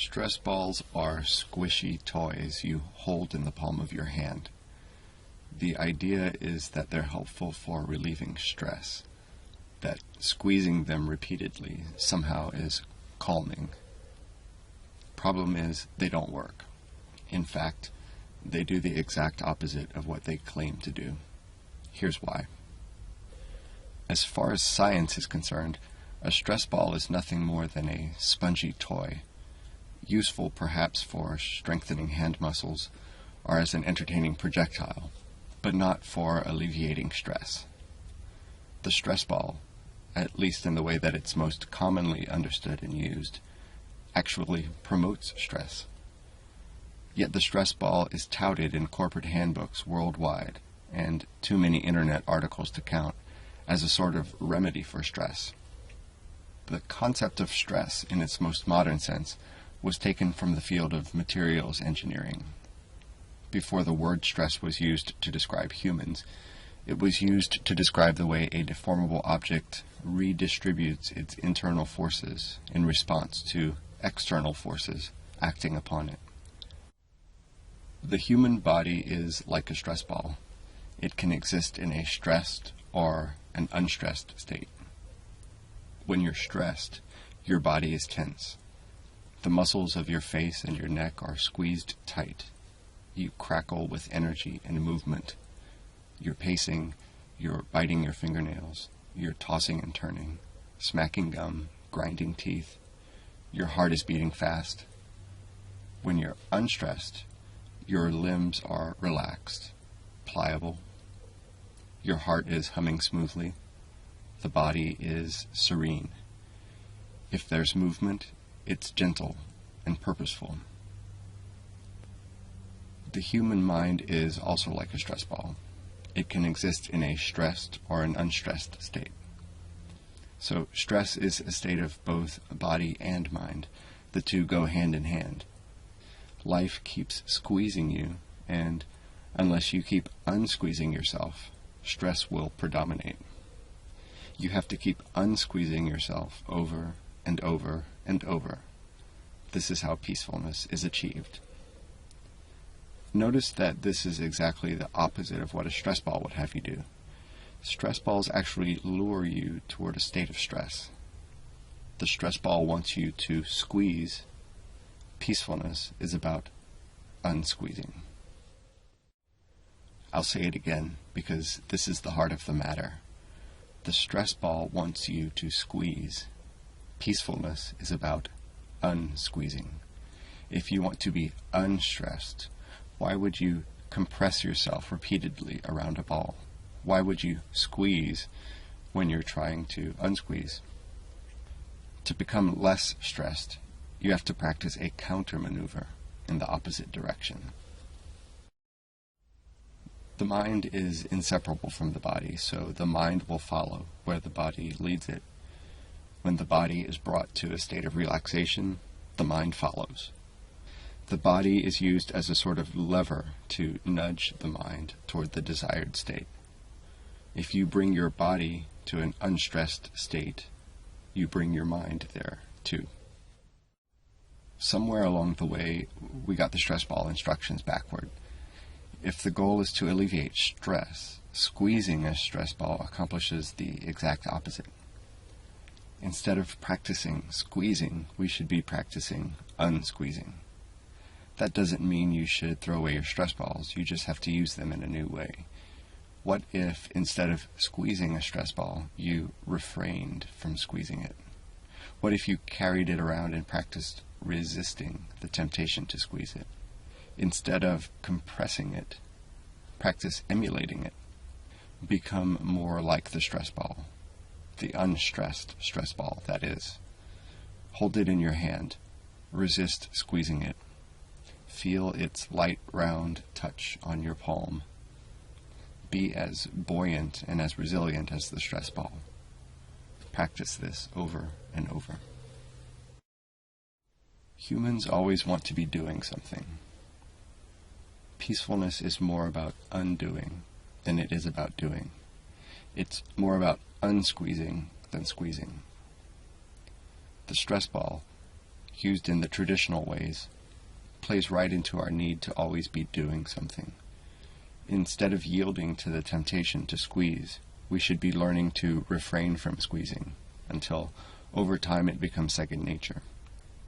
Stress balls are squishy toys you hold in the palm of your hand. The idea is that they're helpful for relieving stress, that squeezing them repeatedly somehow is calming. Problem is, they don't work. In fact, they do the exact opposite of what they claim to do. Here's why. As far as science is concerned, a stress ball is nothing more than a spongy toy, useful perhaps for strengthening hand muscles or as an entertaining projectile, but not for alleviating stress. The stress ball, at least in the way that it's most commonly understood and used, actually promotes stress. Yet the stress ball is touted in corporate handbooks worldwide, and too many internet articles to count, as a sort of remedy for stress. The concept of stress, in its most modern sense, was taken from the field of materials engineering. Before the word stress was used to describe humans, it was used to describe the way a deformable object redistributes its internal forces in response to external forces acting upon it. The human body is like a stress ball. It can exist in a stressed or an unstressed state. When you're stressed, your body is tense. The muscles of your face and your neck are squeezed tight. You crackle with energy and movement. You're pacing, you're biting your fingernails, you're tossing and turning, smacking gum, grinding teeth. Your heart is beating fast. When you're unstressed, your limbs are relaxed, pliable. Your heart is humming smoothly. The body is serene. If there's movement, it's gentle and purposeful. The human mind is also like a stress ball. It can exist in a stressed or an unstressed state. So stress is a state of both body and mind. The two go hand in hand. Life keeps squeezing you, and unless you keep unsqueezing yourself, stress will predominate. You have to keep unsqueezing yourself over and over and over. This is how peacefulness is achieved. Notice that this is exactly the opposite of what a stress ball would have you do. Stress balls actually lure you toward a state of stress. The stress ball wants you to squeeze. Peacefulness is about unsqueezing. I'll say it again because this is the heart of the matter. The stress ball wants you to squeeze. Peacefulness is about unsqueezing. If you want to be unstressed, why would you compress yourself repeatedly around a ball? Why would you squeeze when you're trying to unsqueeze? To become less stressed, you have to practice a counter maneuver in the opposite direction. The mind is inseparable from the body, so the mind will follow where the body leads it. When the body is brought to a state of relaxation, the mind follows. The body is used as a sort of lever to nudge the mind toward the desired state. If you bring your body to an unstressed state, you bring your mind there too. Somewhere along the way, we got the stress ball instructions backward. If the goal is to alleviate stress, squeezing a stress ball accomplishes the exact opposite. Instead of practicing squeezing, we should be practicing unsqueezing. That doesn't mean you should throw away your stress balls, you just have to use them in a new way. What if, instead of squeezing a stress ball, you refrained from squeezing it? What if you carried it around and practiced resisting the temptation to squeeze it? Instead of compressing it, practice emulating it. Become more like the stress ball, the unstressed stress ball, that is. Hold it in your hand. Resist squeezing it. Feel its light, round touch on your palm. Be as buoyant and as resilient as the stress ball. Practice this over and over. Humans always want to be doing something. Peacefulness is more about undoing than it is about doing. It's more about unsqueezing than squeezing. The stress ball, used in the traditional ways, plays right into our need to always be doing something. Instead of yielding to the temptation to squeeze, we should be learning to refrain from squeezing until over time it becomes second nature.